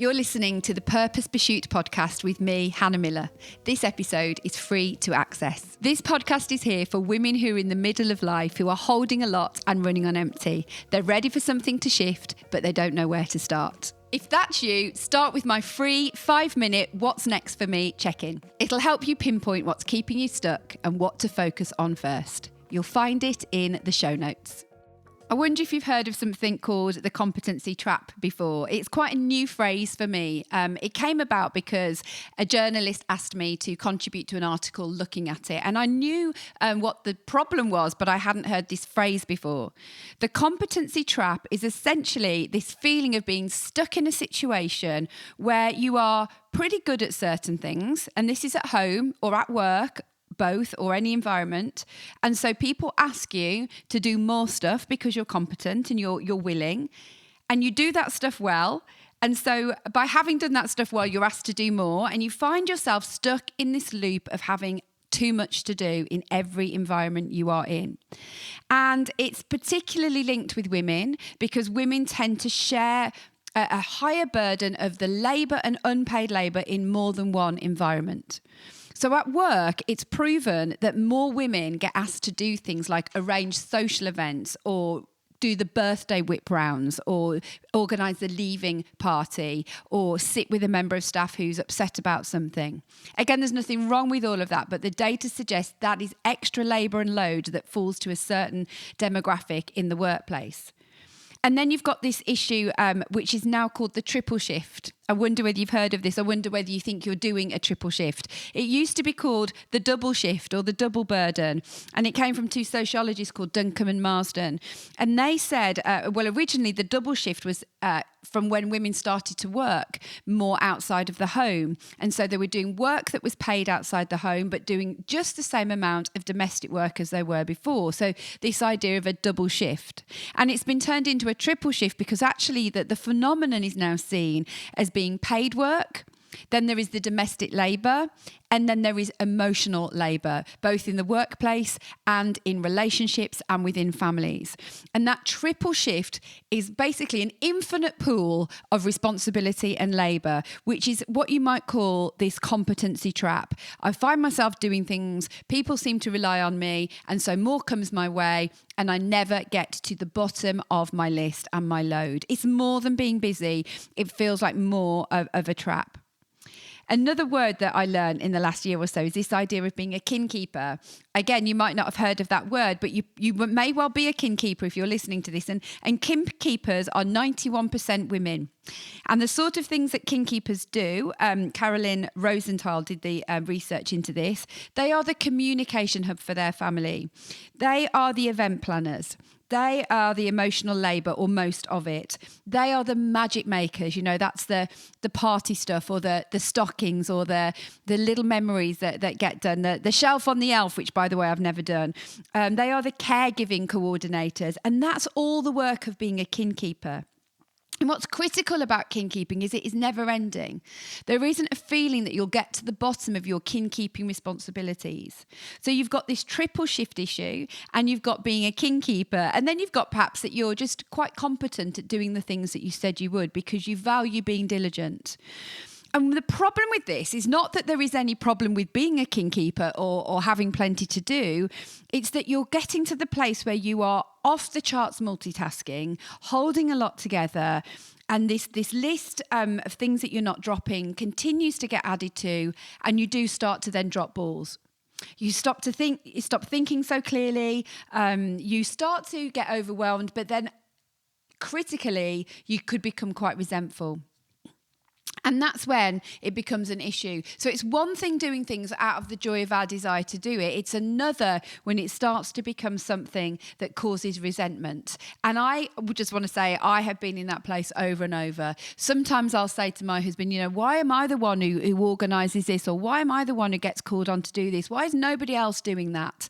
You're listening to the Purpose Pursuit podcast with me, Hannah Miller. This episode is free to access. This podcast is here for women who are in the middle of life, who are holding a lot and running on empty. They're ready for something to shift, but they don't know where to start. If that's you, start with my free 5-minute What's Next for Me check-in. It'll help you pinpoint what's keeping you stuck and what to focus on first. You'll find it in the show notes. I wonder if you've heard of something called the competency trap before. It's quite a new phrase for me. It came about because a journalist asked me to contribute to an article looking at it. And I knew what the problem was, but I hadn't heard this phrase before. The competency trap is essentially this feeling of being stuck in a situation where you are pretty good at certain things. And this is at home or at work, both, or any environment. And so people ask you to do more stuff because you're competent and you're willing, and you do that stuff well. And so by having done that stuff well, you're asked to do more, and you find yourself stuck in this loop of having too much to do in every environment you are in. And it's particularly linked with women because women tend to share a higher burden of the labour and unpaid labour in more than one environment. So at work, it's proven that more women get asked to do things like arrange social events or do the birthday whip rounds or organise the leaving party or sit with a member of staff who's upset about something. Again, there's nothing wrong with all of that, but the data suggests that is extra labour and load that falls to a certain demographic in the workplace. And then you've got this issue, which is now called the triple shift. I wonder whether you've heard of this. I wonder whether you think you're doing a triple shift. It used to be called the double shift or the double burden. And it came from two sociologists called Duncombe and Marsden. And they said, originally the double shift was from when women started to work more outside of the home. And so they were doing work that was paid outside the home, but doing just the same amount of domestic work as they were before. So this idea of a double shift. And it's been turned into a triple shift because actually the phenomenon is now seen as being paid work. Then there is the domestic labour, and then there is emotional labour, both in the workplace and in relationships and within families. And that triple shift is basically an infinite pool of responsibility and labour, which is what you might call this competency trap. I find myself doing things, people seem to rely on me, and so more comes my way, and I never get to the bottom of my list and my load. It's more than being busy. It feels like more of a trap. Another word that I learned in the last year or so is this idea of being a kin keeper. Again, you might not have heard of that word, but you may well be a kin keeper if you're listening to this. And kin keepers are 91% women. And the sort of things that kin keepers do, Carolyn Rosenthal did the research into this. They are the communication hub for their family. They are the event planners. They are the emotional labour, or most of it. They are the magic makers. You know, that's the party stuff, or the stockings, or the little memories that get done. The shelf on the elf, which, by the way, I've never done. They are the caregiving coordinators. And that's all the work of being a kin keeper. And what's critical about kin keeping is it is never ending. There isn't a feeling that you'll get to the bottom of your kin keeping responsibilities. So you've got this triple shift issue, and you've got being a kin keeper, and then you've got perhaps that you're just quite competent at doing the things that you said you would because you value being diligent. And the problem with this is not that there is any problem with being a kin keeper or having plenty to do. It's that you're getting to the place where you are off the charts multitasking, holding a lot together, and this list of things that you're not dropping continues to get added to, and you do start to then drop balls. You stop thinking so clearly, you start to get overwhelmed, but then critically, you could become quite resentful. And that's when it becomes an issue. So it's one thing doing things out of the joy of our desire to do it. It's another when it starts to become something that causes resentment. And I would just want to say I have been in that place over and over. Sometimes I'll say to my husband, you know, why am I the one who organises this? Or why am I the one who gets called on to do this? Why is nobody else doing that?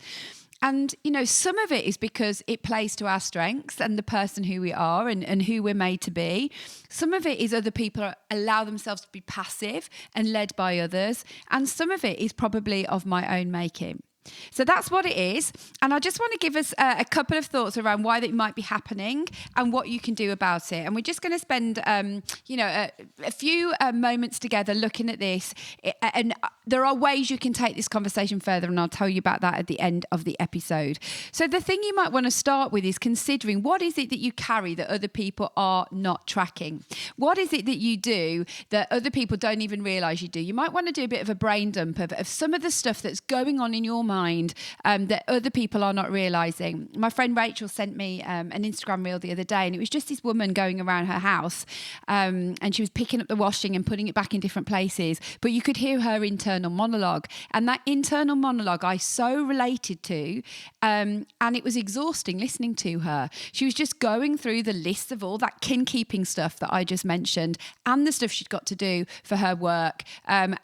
And, you know, some of it is because it plays to our strengths and the person who we are and who we're made to be. Some of it is other people allow themselves to be passive and led by others. And some of it is probably of my own making. So that's what it is. And I just want to give us a couple of thoughts around why that might be happening and what you can do about it. And we're just going to spend, a few moments together looking at this. And there are ways you can take this conversation further, and I'll tell you about that at the end of the episode. So the thing you might want to start with is considering, what is it that you carry that other people are not tracking? What is it that you do that other people don't even realise you do? You might want to do a bit of a brain dump of some of the stuff that's going on in your mind that other people are not realising. My friend Rachel sent me an Instagram reel the other day, and it was just this woman going around her house, and she was picking up the washing and putting it back in different places, but you could hear her internal monologue, and that internal monologue I so related to, and it was exhausting listening to her. She was just going through the list of all that kin-keeping stuff that I just mentioned, and the stuff she'd got to do for her work, and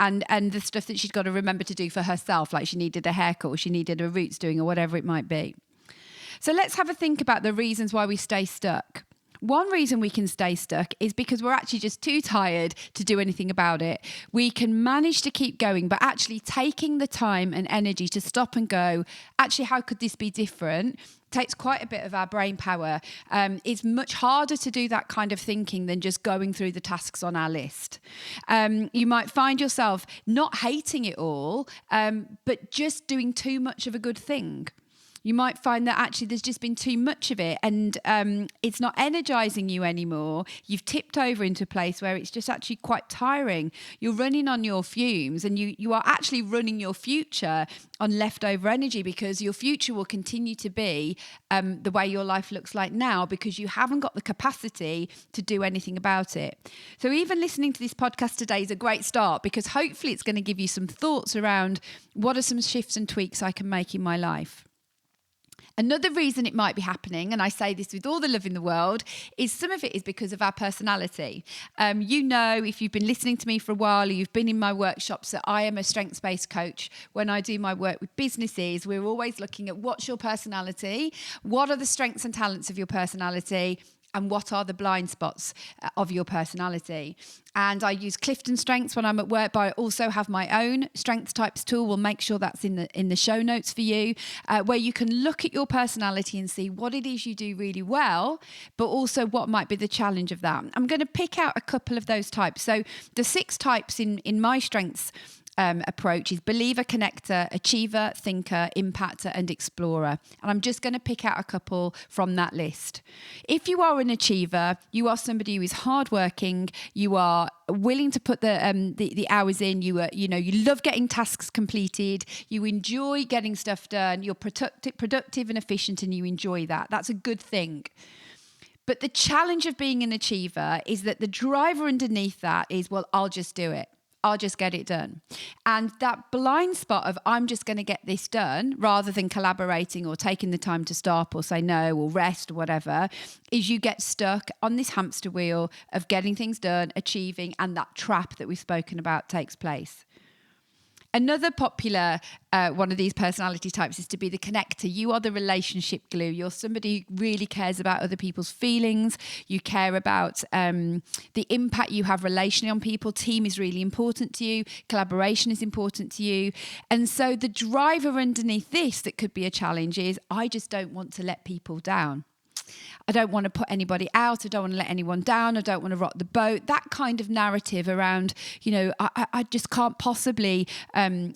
the stuff that she'd got to remember to do for herself, like she needed a haircut, or she needed her roots doing, or whatever it might be. So let's have a think about the reasons why we stay stuck. One reason we can stay stuck is because we're actually just too tired to do anything about it. We can manage to keep going, but actually taking the time and energy to stop and go, actually, how could this be different? Takes quite a bit of our brain power. It's much harder to do that kind of thinking than just going through the tasks on our list. You might find yourself not hating it all, but just doing too much of a good thing. You might find that actually there's just been too much of it, and it's not energizing you anymore. You've tipped over into a place where it's just actually quite tiring. You're running on your fumes, and you are actually running your future on leftover energy, because your future will continue to be the way your life looks like now, because you haven't got the capacity to do anything about it. So even listening to this podcast today is a great start, because hopefully it's going to give you some thoughts around what are some shifts and tweaks I can make in my life. Another reason it might be happening, and I say this with all the love in the world, is some of it is because of our personality. If you've been listening to me for a while, or you've been in my workshops, that I am a strengths-based coach. When I do my work with businesses, we're always looking at what's your personality, what are the strengths and talents of your personality, and what are the blind spots of your personality. And I use Clifton Strengths when I'm at work, but I also have my own Strengths Types tool. We'll make sure that's in the show notes for you, where you can look at your personality and see what it is you do really well, but also what might be the challenge of that. I'm going to pick out a couple of those types. So the 6 types in my strengths approach is believer, connector, achiever, thinker, impactor, and explorer. And I'm just going to pick out a couple from that list. If you are an achiever, you are somebody who is hardworking. You are willing to put the hours in. You love getting tasks completed. You enjoy getting stuff done. You're productive and efficient, and you enjoy that. That's a good thing. But the challenge of being an achiever is that the driver underneath that is, well, I'll just do it. I'll just get it done. And that blind spot of I'm just going to get this done, rather than collaborating or taking the time to stop or say no or rest or whatever, is you get stuck on this hamster wheel of getting things done, achieving, and that trap that we've spoken about takes place. Another popular one of these personality types is to be the connector. You are the relationship glue. You're somebody who really cares about other people's feelings. You care about the impact you have relationally on people. Team is really important to you. Collaboration is important to you. And so the driver underneath this that could be a challenge is, I just don't want to let people down. I don't want to put anybody out. I don't want to let anyone down. I don't want to rock the boat. That kind of narrative around, I just can't possibly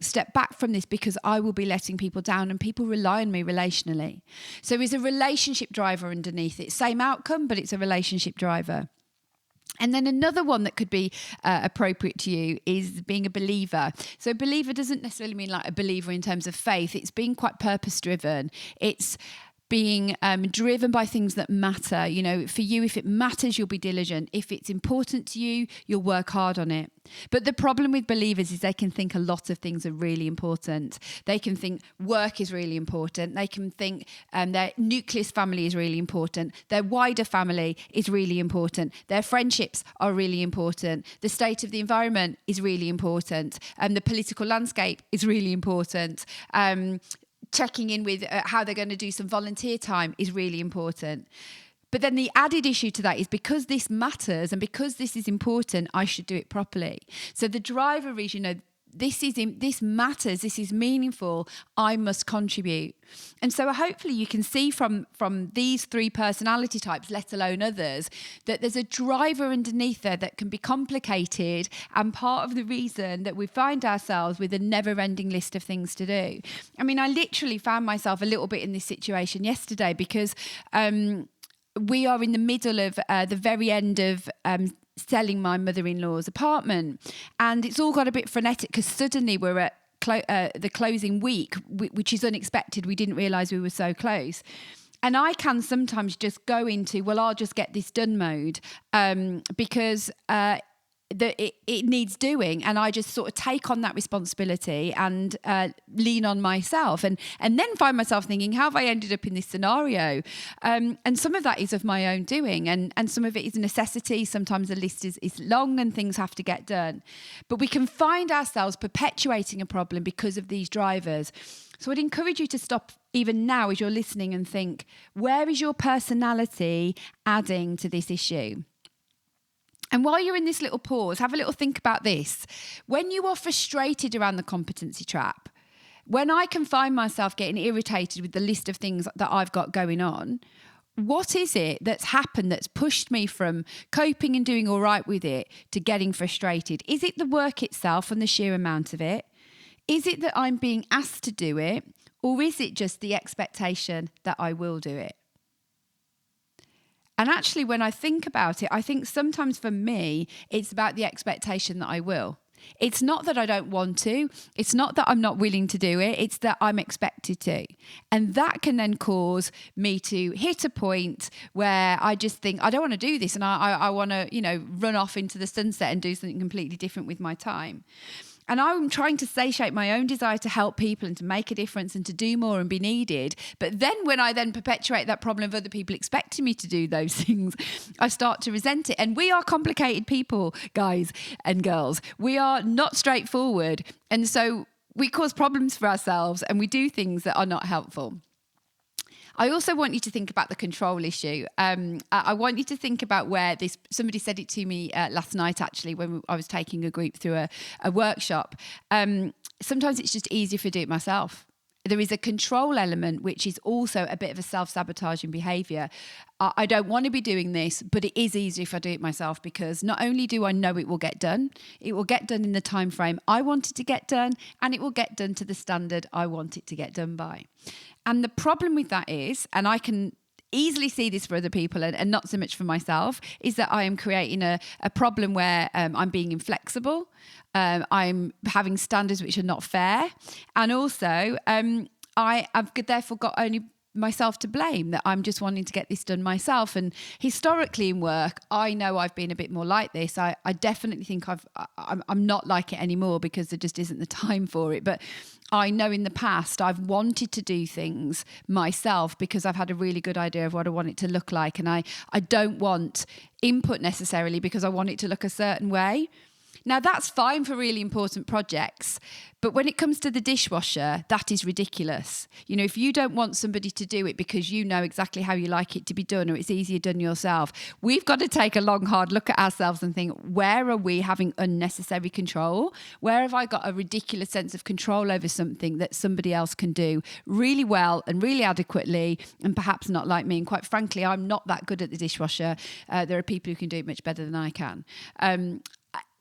step back from this because I will be letting people down, and people rely on me relationally. So there's a relationship driver underneath it. Same outcome, but it's a relationship driver. And then another one that could be appropriate to you is being a believer. So believer doesn't necessarily mean like a believer in terms of faith. It's being quite purpose-driven. It's being driven by things that matter. For you, if it matters, you'll be diligent. If it's important to you, you'll work hard on it. But the problem with believers is they can think a lot of things are really important. They can think work is really important. They can think their nucleus family is really important. Their wider family is really important. Their friendships are really important. The state of the environment is really important. The political landscape is really important. Checking in with how they're going to do some volunteer time is really important. But then the added issue to that is, because this matters and because this is important, I should do it properly. So the driver is, this matters, this is meaningful, I must contribute. And so hopefully you can see from these 3 personality types, let alone others, that there's a driver underneath there that can be complicated and part of the reason that we find ourselves with a never-ending list of things to do. I mean, I literally found myself a little bit in this situation yesterday because we are in the middle of the very end of selling my mother-in-law's apartment, and it's all got a bit frenetic because suddenly we're at the closing week, which is unexpected. We didn't realise we were so close. And I can sometimes just go into, well, I'll just get this done mode because it needs doing, and I just sort of take on that responsibility and lean on myself and then find myself thinking, how have I ended up in this scenario? And some of that is of my own doing, and some of it is a necessity. Sometimes the list is long and things have to get done. But we can find ourselves perpetuating a problem because of these drivers. So I'd encourage you to stop even now as you're listening and think, where is your personality adding to this issue? And while you're in this little pause, have a little think about this. When you are frustrated around the competency trap, when I can find myself getting irritated with the list of things that I've got going on, what is it that's happened that's pushed me from coping and doing all right with it to getting frustrated? Is it the work itself and the sheer amount of it? Is it that I'm being asked to do it? Or is it just the expectation that I will do it? And actually, when I think about it, I think sometimes for me, it's about the expectation that I will. It's not that I don't want to. It's not that I'm not willing to do it. It's that I'm expected to. And that can then cause me to hit a point where I just think, I don't want to do this. And I want to, run off into the sunset and do something completely different with my time. And I'm trying to satiate my own desire to help people and to make a difference and to do more and be needed. But then when I then perpetuate that problem of other people expecting me to do those things, I start to resent it. And we are complicated people, guys and girls. We are not straightforward. And so we cause problems for ourselves and we do things that are not helpful. I also want you to think about the control issue. I want you to think about where this, somebody said it to me last night, actually, when I was taking a group through a workshop. Sometimes it's just easier if I do it myself. There is a control element, which is also a bit of a self-sabotaging behaviour. I don't want to be doing this, but it is easier if I do it myself, because not only do I know it will get done in the time frame I want it to get done, and it will get done to the standard I want it to get done by. And the problem with that is, and I can easily see this for other people and not so much for myself, is that I am creating a problem where I'm being inflexible. I'm having standards which are not fair. And also, I've therefore got only myself to blame, that I'm just wanting to get this done myself. And historically in work, I know I've been a bit more like this. I definitely think I'm not like it anymore because there just isn't the time for it. But I know in the past I've wanted to do things myself because I've had a really good idea of what I want it to look like. And I don't want input necessarily because I want it to look a certain way. Now, that's fine for really important projects, but when it comes to the dishwasher, that is ridiculous. If you don't want somebody to do it because you know exactly how you like it to be done, or it's easier done yourself, we've got to take a long, hard look at ourselves and think, where are we having unnecessary control? Where have I got a ridiculous sense of control over something that somebody else can do really well and really adequately, and perhaps not like me? And quite frankly, I'm not that good at the dishwasher. There are people who can do it much better than I can.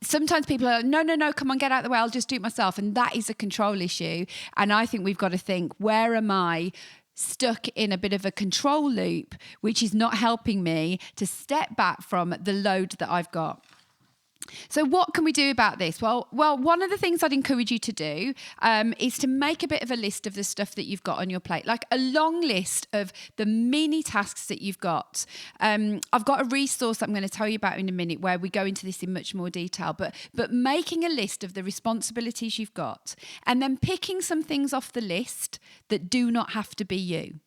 Sometimes people are, no, come on, get out of the way, I'll just do it myself. And that is a control issue. And I think we've got to think, where am I stuck in a bit of a control loop, which is not helping me to step back from the load that I've got? So what can we do about this? Well, one of the things I'd encourage you to do is to make a bit of a list of the stuff that you've got on your plate, like a long list of the mini tasks that you've got. I've got a resource that I'm going to tell you about in a minute where we go into this in much more detail, but making a list of the responsibilities you've got and then picking some things off the list that do not have to be you.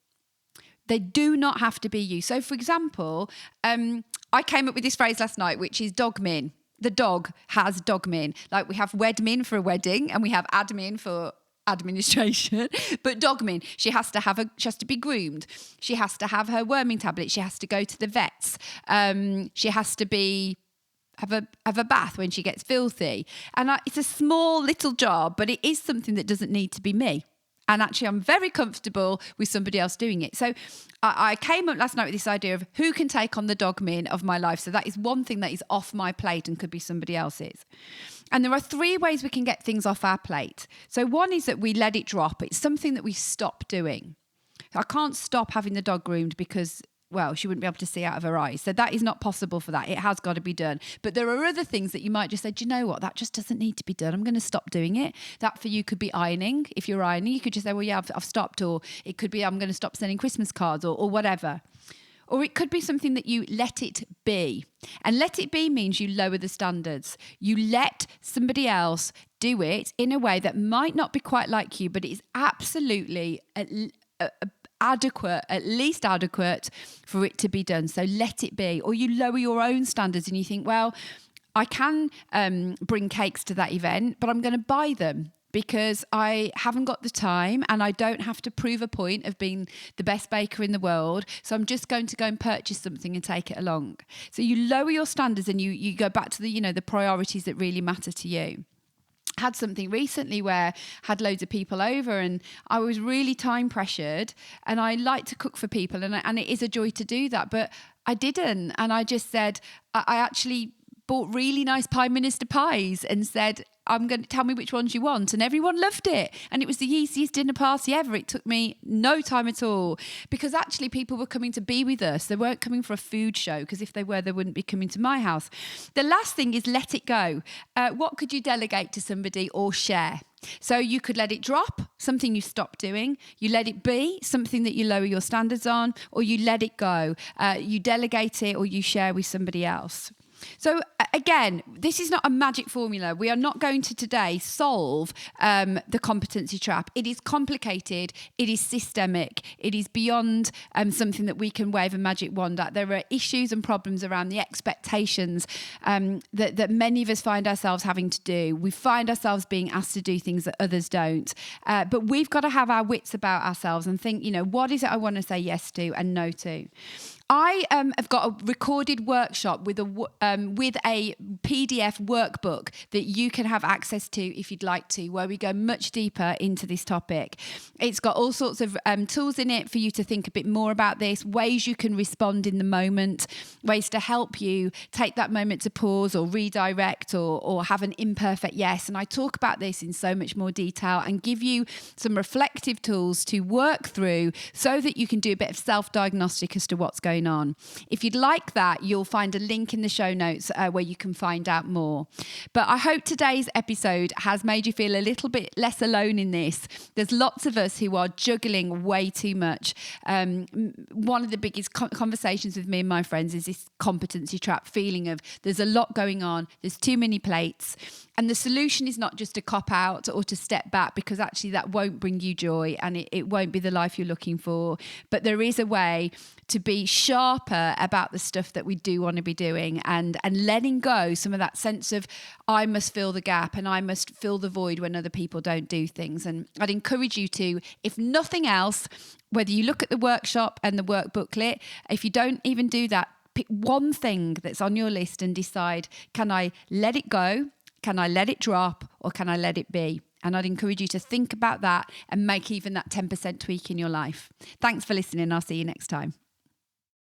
They do not have to be you. So, for example, I came up with this phrase last night, which is dogmin. The dog has dogmin. Like we have wedmin for a wedding and we have admin for administration, but dogmin, she has to be groomed. She has to have her worming tablet. She has to go to the vets. She has to be have a bath when she gets filthy. And it's a small little job, but it is something that doesn't need to be me. And actually, I'm very comfortable with somebody else doing it. So I came up last night with this idea of who can take on the dogmin of my life. So that is one thing that is off my plate and could be somebody else's. And there are 3 ways we can get things off our plate. So one is that we let it drop. It's something that we stop doing. I can't stop having the dog groomed because, well, she wouldn't be able to see out of her eyes. So that is not possible for that. It has got to be done. But there are other things that you might just say, do you know what? That just doesn't need to be done. I'm going to stop doing it. That for you could be ironing. If you're ironing, you could just say, well, yeah, I've stopped. Or it could be, I'm going to stop sending Christmas cards or whatever. Or it could be something that you let it be. And let it be means you lower the standards. You let somebody else do it in a way that might not be quite like you, but it is absolutely adequate, at least adequate for it to be done. So let it be. Or you lower your own standards and you think, well, I can bring cakes to that event, but I'm going to buy them because I haven't got the time and I don't have to prove a point of being the best baker in the world. So I'm just going to go and purchase something and take it along. So you lower your standards and you go back to the priorities that really matter to you. Had something recently where I had loads of people over and I was really time pressured, and I like to cook for people and it is a joy to do that, but I didn't. And I just said, I actually bought really nice Prime Minister pies and said, I'm going to tell me which ones you want. And everyone loved it. And it was the easiest dinner party ever. It took me no time at all because actually people were coming to be with us. They weren't coming for a food show because if they were, they wouldn't be coming to my house. The last thing is let it go. What could you delegate to somebody or share? So you could let it drop, something you stop doing. You let it be, something that you lower your standards on, or you let it go. You delegate it or you share with somebody else. So again, this is not a magic formula. We are not going to today solve the competency trap. It is complicated. It is systemic. It is beyond something that we can wave a magic wand at. There are issues and problems around the expectations that many of us find ourselves having to do. We find ourselves being asked to do things that others don't. But we've got to have our wits about ourselves and think, what is it I want to say yes to and no to? I have got a recorded workshop with a PDF workbook that you can have access to if you'd like to, where we go much deeper into this topic. It's got all sorts of tools in it for you to think a bit more about this, ways you can respond in the moment, ways to help you take that moment to pause or redirect or have an imperfect yes. And I talk about this in so much more detail and give you some reflective tools to work through so that you can do a bit of self-diagnostic as to what's going on. If you'd like that, you'll find a link in the show notes where you can find out more. But I hope today's episode has made you feel a little bit less alone in this. There's lots of us who are juggling way too much. One of the biggest conversations with me and my friends is this competency trap feeling of there's a lot going on, there's too many plates. And the solution is not just to cop out or to step back, because actually that won't bring you joy and it won't be the life you're looking for. But there is a way to be sharper about the stuff that we do want to be doing and letting go some of that sense of I must fill the gap and I must fill the void when other people don't do things. And I'd encourage you to, if nothing else, whether you look at the workshop and the work booklet, if you don't even do that, pick one thing that's on your list and decide, can I let it go? Can I let it drop or can I let it be? And I'd encourage you to think about that and make even that 10% tweak in your life. Thanks for listening. I'll see you next time.